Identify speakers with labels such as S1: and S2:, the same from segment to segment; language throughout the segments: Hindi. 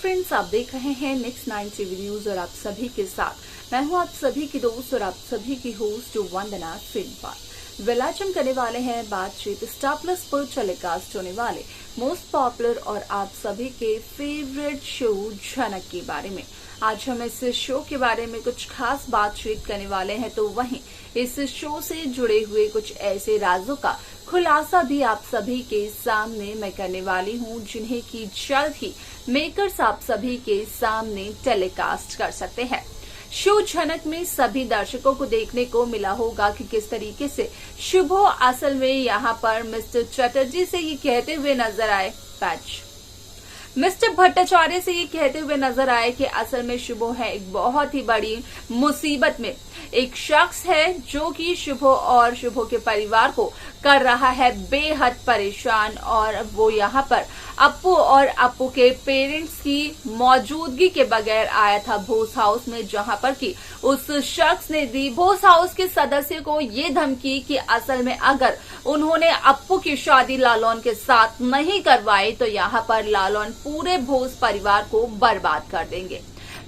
S1: फ्रेंड्स, आप देख रहे हैं नेक्स्ट 9 टीवी न्यूज और आप सभी के साथ मैं हूं आप सभी की दोस्त और आप सभी की होस्ट जो वंदना सिंह। आज हम करने वाले हैं बातचीत स्टार प्लस पर टेलीकास्ट होने वाले मोस्ट पॉपुलर और आप सभी के फेवरेट शो झनक के बारे में। आज हम इस शो के बारे में कुछ खास बातचीत करने वाले हैं, तो वहीं इस शो से जुड़े हुए कुछ ऐसे राजों का खुलासा भी आप सभी के सामने मैं करने वाली हूं, जिन्हें की जल्द ही मेकर्स आप सभी के सामने टेलीकास्ट कर सकते हैं। शो झनक में सभी दर्शकों को देखने को मिला होगा कि किस तरीके से शुभो असल में यहाँ पर मिस्टर चटर्जी से ये कहते हुए नजर आए, मिस्टर भट्टाचार्य से ये कहते हुए नजर आए कि असल में शुभो है एक बहुत ही बड़ी मुसीबत में। एक शख्स है जो कि शुभो और शुभो के परिवार को कर रहा है बेहद परेशान, और वो यहाँ पर अप्पू और अप्पू के पेरेंट्स की मौजूदगी के बगैर आया था भोस हाउस में, जहाँ पर कि उस शख्स ने दी भोस हाउस के सदस्य को ये धमकी कि असल में अगर उन्होंने अप्पू की शादी लालौन के साथ नहीं करवाई तो यहाँ पर लालौन पूरे भोस परिवार को बर्बाद कर देंगे।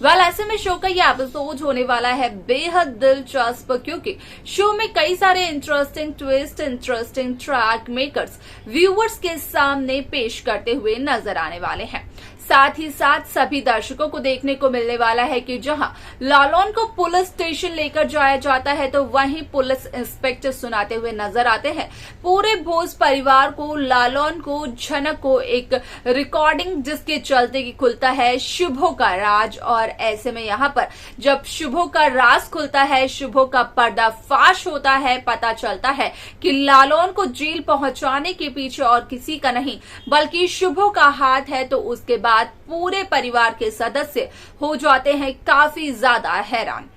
S1: ऐसे में शो का ये एपिसोड होने वाला है बेहद दिलचस्प, क्योंकि शो में कई सारे interesting twist, interesting track makers viewers के सामने पेश करते हुए नजर आने वाले हैं। साथ ही साथ सभी दर्शकों को देखने को मिलने वाला है कि जहां लालौन को पुलिस स्टेशन लेकर जाया जाता है तो वहीं पुलिस इंस्पेक्टर सुनाते हुए नजर आते हैं पूरे भोस परिवार को, लालौन को, झनक को एक रिकॉर्डिंग, जिसके चलते की खुलता है शुभो का राज। और ऐसे में यहाँ पर जब शुभो का राज खुलता है, शुभो का पर्दाफाश होता है, पता चलता है कि लालौन को जेल पहुंचाने के पीछे और किसी का नहीं बल्कि शुभो का हाथ है, तो उसके बाद पूरे परिवार के सदस्य हो जाते हैं काफी ज्यादा हैरान।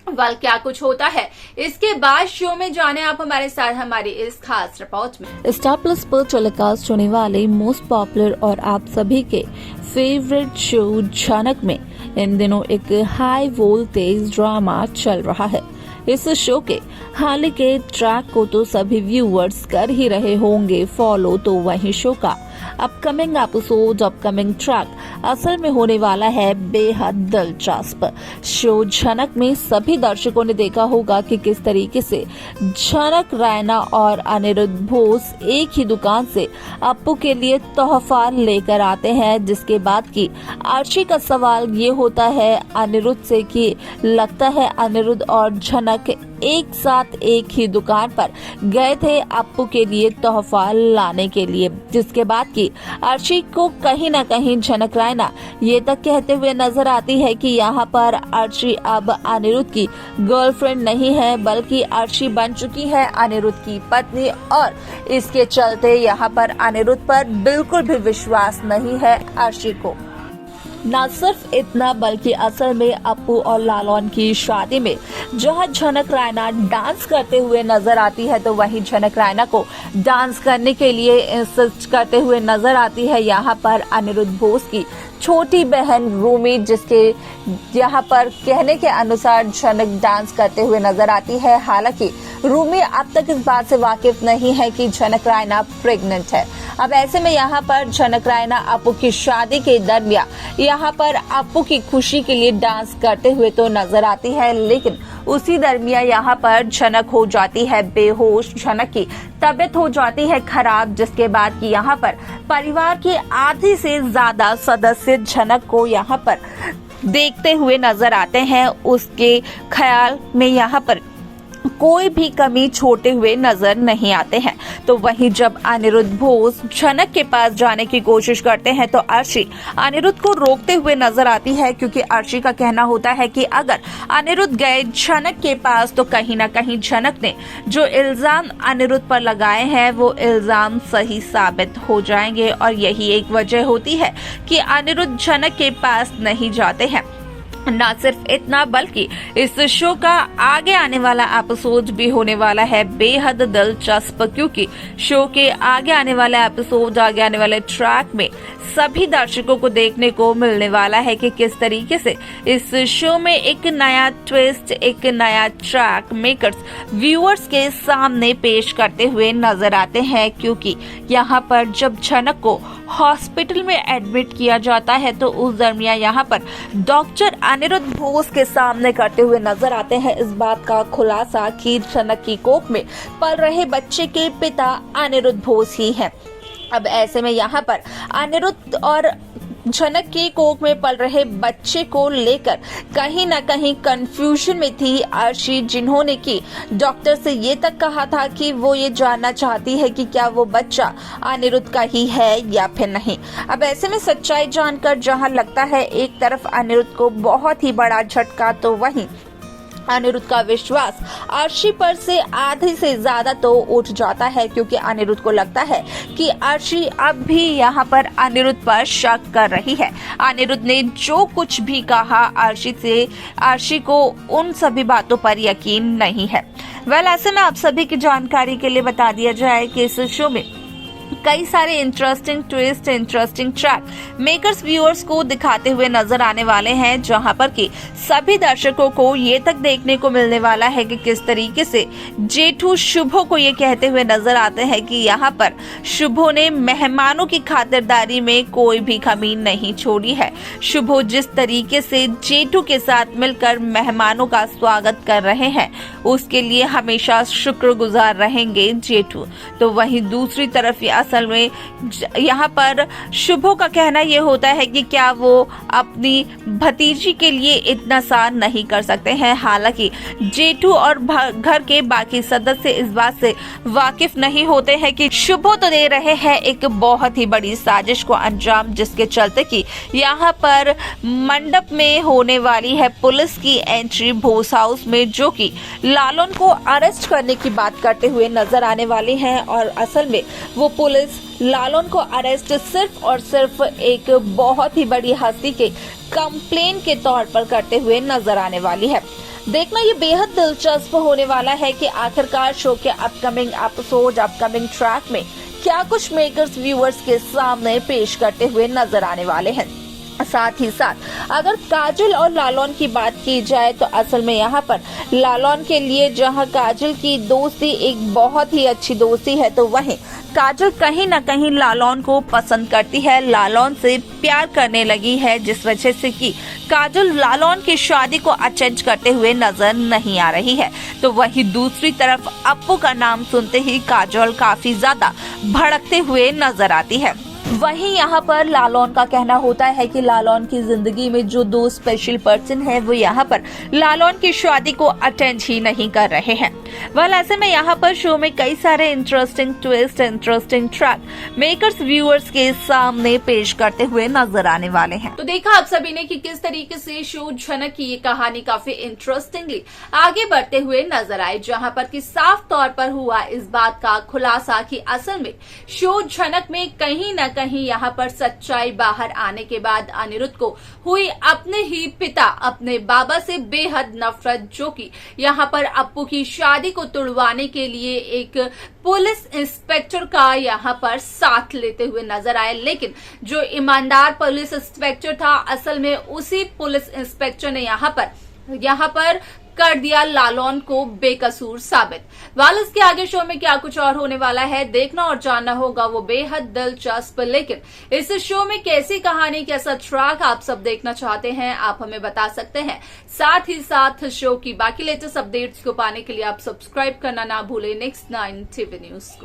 S1: क्या कुछ होता है इसके बाद शो में जाने आप हमारे साथ हमारी इस खास रिपोर्ट में।
S2: स्टार प्लस पर टेलीकास्ट होने वाले मोस्ट पॉपुलर और आप सभी के फेवरेट शो झनक में इन दिनों एक हाई वोल्टेज ड्रामा चल रहा है। इस शो के हाल के ट्रैक को तो सभी व्यूअर्स कर ही रहे होंगे फॉलो, तो वहीं शो का अपकमिंग एपिसोड, अपकमिंग ट्रैक असल में होने वाला है बेहद दिलचस्प। शो झनक में सभी दर्शकों ने देखा होगा कि किस तरीके से झनक, रैना और अनिरुद्ध बोस एक ही दुकान से अप्पू के लिए तोहफा लेकर आते हैं, जिसके बाद की आर्ची का सवाल ये होता है अनिरुद्ध से कि लगता है अनिरुद्ध और झनक एक साथ एक ही दुकान पर गए थे अप्पू के लिए तोहफा लाने के लिए, जिसके बाद की आर्ची को कहीं न कहीं झनक रैना ये तक कहते हुए नजर आती है कि यहाँ पर आर्ची अब अनिरुद्ध की गर्लफ्रेंड नहीं है बल्कि आर्ची बन चुकी है अनिरुद्ध की पत्नी, और इसके चलते यहाँ पर अनिरुद्ध पर बिल्कुल भी विश्वास नहीं है आर्ची को। न सिर्फ इतना बल्कि असल में अप्पू और लालौन की शादी में जहां झनक रैना डांस करते हुए नजर आती है, तो वहीं झनक रैना को डांस करने के लिए इंसिस्ट करते हुए नजर आती है यहाँ पर अनिरुद्ध बोस की छोटी बहन रूमी, जिसके यहाँ पर कहने के अनुसार झनक डांस करते हुए नजर आती है। हालांकि रूमी अब तक इस बात से वाकिफ नहीं है कि झनक रैना प्रेग्नेंट है। अब ऐसे में यहाँ पर झनक रैना अप्पू की शादी के दरमियान यहाँ पर अप्पू की खुशी के लिए डांस करते हुए तो नजर आती है, लेकिन उसी दरमियान यहाँ पर झनक हो जाती है बेहोश, झनक की तबीयत हो जाती है खराब, जिसके बाद की यहाँ पर परिवार के आधे से ज्यादा सदस्य झनक को यहाँ पर देखते हुए नजर आते हैं। उसके ख्याल में यहाँ पर कोई भी कमी छोड़ते हुए नजर नहीं आते हैं। तो वहीं जब अनिरुद्ध बोस झनक के पास जाने की कोशिश करते हैं तो आर्ची अनिरुद्ध को रोकते हुए नजर आती है, क्योंकि आर्ची का कहना होता है कि अगर अनिरुद्ध गए झनक के पास तो कहीं ना कहीं झनक ने जो इल्जाम अनिरुद्ध पर लगाए हैं वो इल्जाम सही साबित हो जाएंगे, और यही एक वजह होती है कि अनिरुद्ध झनक के पास नहीं जाते हैं। ना सिर्फ इतना बल्कि इस शो का आगे आने वाला एपिसोड भी होने वाला है बेहद दिलचस्प, क्योंकि शो के आगे आने वाला एपिसोड, आगे आने वाले ट्रैक में सभी दर्शकों को देखने को मिलने वाला है कि किस तरीके से इस शो में एक नया ट्विस्ट, एक नया ट्रैक मेकर्स व्यूअर्स के सामने पेश करते हुए नजर आते हैं। क्योंकि यहाँ पर जब झनक को हॉस्पिटल में एडमिट किया जाता है तो उस दरमियान यहाँ पर डॉक्टर अनिरुद्ध बोस के सामने करते हुए नजर आते हैं इस बात का खुलासा कि झनक की कोख में पल रहे बच्चे के पिता अनिरुद्ध बोस ही हैं। अब ऐसे में यहाँ पर अनिरुद्ध और झनक की कोख में पल रहे बच्चे को लेकर कहीं न कहीं कंफ्यूजन में थी अर्शी, जिन्होंने कि डॉक्टर से ये तक कहा था कि वो ये जानना चाहती है कि क्या वो बच्चा अनिरुद्ध का ही है या फिर नहीं। अब ऐसे में सच्चाई जानकर जहां लगता है एक तरफ अनिरुद्ध को बहुत ही बड़ा झटका, तो वहीं अनिरुद्ध का विश्वास अर्शी पर से आधे से ज्यादा तो उठ जाता है, क्योंकि अनिरुद्ध को लगता है कि अर्शी अब भी यहाँ पर अनिरुद्ध पर शक कर रही है। अनिरुद्ध ने जो कुछ भी कहा अर्शी से, अर्शी को उन सभी बातों पर यकीन नहीं है। ऐसे में आप सभी की जानकारी के लिए बता दिया जाए कि इस शो में कई सारे interesting twist, interesting track makers viewers को दिखाते हुए नजर आने वाले हैं, जहां पर कि सभी दर्शकों को ये तक देखने को मिलने वाला है कि किस तरीके से जेठू शुभो को ये कहते हुए नजर आते हैं कि यहाँ पर शुभो ने मेहमानों की खातिरदारी में कोई भी कमी नहीं छोड़ी है। शुभो जिस तरीके से जेठू के साथ मिलकर मेहमानों का स्वागत कर रहे हैं उसके लिए हमेशा शुक्रगुजार रहेंगे जेठू। तो वहीं दूसरी तरफ असल में यहाँ पर शुभो का कहना ये होता है कि क्या वो अपनी भतीजी के लिए इतना सा नहीं कर सकते हैं। हालांकि जेठू और घर के बाकी सदस्य इस बात से वाकिफ नहीं होते हैं कि शुभो तो दे रहे हैं एक बहुत ही बड़ी साजिश को अंजाम, जिसके चलते कि यहाँ पर मंडप में होने वाली है पुलिस की एंट्री भोस हाउस में, जो कि लालन को अरेस्ट करने की बात करते हुए नजर आने वाली हैं। और असल में वो पुलिस लालन को अरेस्ट सिर्फ और सिर्फ एक बहुत ही बड़ी हस्ती के कंप्लेन के तौर पर करते हुए नजर आने वाली है। देखना ये बेहद दिलचस्प होने वाला है कि आखिरकार शो के अपकमिंग एपिसोड, अपकमिंग ट्रैक में क्या कुछ मेकर्स व्यूअर्स के सामने पेश करते हुए नजर आने वाले हैं। साथ ही साथ अगर काजल और लालन की बात की जाए तो असल में यहाँ पर लालन के लिए जहाँ काजल की दोस्ती एक बहुत ही अच्छी दोस्ती है, तो वहीं काजल कहीं न कहीं लालन को पसंद करती है, लालन से प्यार करने लगी है, जिस वजह से कि काजल लालन की शादी को अटेंड करते हुए नजर नहीं आ रही है। तो वहीं दूसरी तरफ अप्पू का नाम सुनते ही काजल काफी ज्यादा भड़कते हुए नजर आती है। वहीं यहाँ पर लालन का कहना होता है कि लालन की जिंदगी में जो दो स्पेशल पर्सन है वो यहाँ पर लालन की शादी को अटेंड ही नहीं कर रहे हैं। ऐसे में यहाँ पर शो में कई सारे interesting twist, interesting track makers viewers के सामने पेश करते हुए नजर आने वाले हैं।
S1: तो देखा आप सभी ने कि किस तरीके से शो झनक की ये कहानी काफी इंटरेस्टिंगली आगे बढ़ते हुए नजर आए, जहाँ पर कि साफ तौर पर हुआ इस बात का खुलासा कि असल में शो झनक में कहीं न कहीं यहाँ पर सच्चाई बाहर आने के बाद अनिरुद्ध को हुई अपने ही पिता, अपने बाबा से बेहद नफरत, जो कि यहाँ पर अप्पू की शादी को तुड़वाने के लिए एक पुलिस इंस्पेक्टर का यहाँ पर साथ लेते हुए नजर आए। लेकिन जो ईमानदार पुलिस इंस्पेक्टर था, असल में उसी पुलिस इंस्पेक्टर ने यहाँ पर कर दिया लालन को बेकसूर साबित। इसके आगे शो में क्या कुछ और होने वाला है, देखना और जानना होगा वो बेहद दिलचस्प। लेकिन इस शो में कैसी कहानी, कैसा ट्रैक आप सब देखना चाहते हैं, आप हमें बता सकते हैं। साथ ही साथ शो की बाकी लेटेस्ट अपडेट्स को पाने के लिए आप सब्सक्राइब करना ना भूलें Next 9 TV न्यूज को।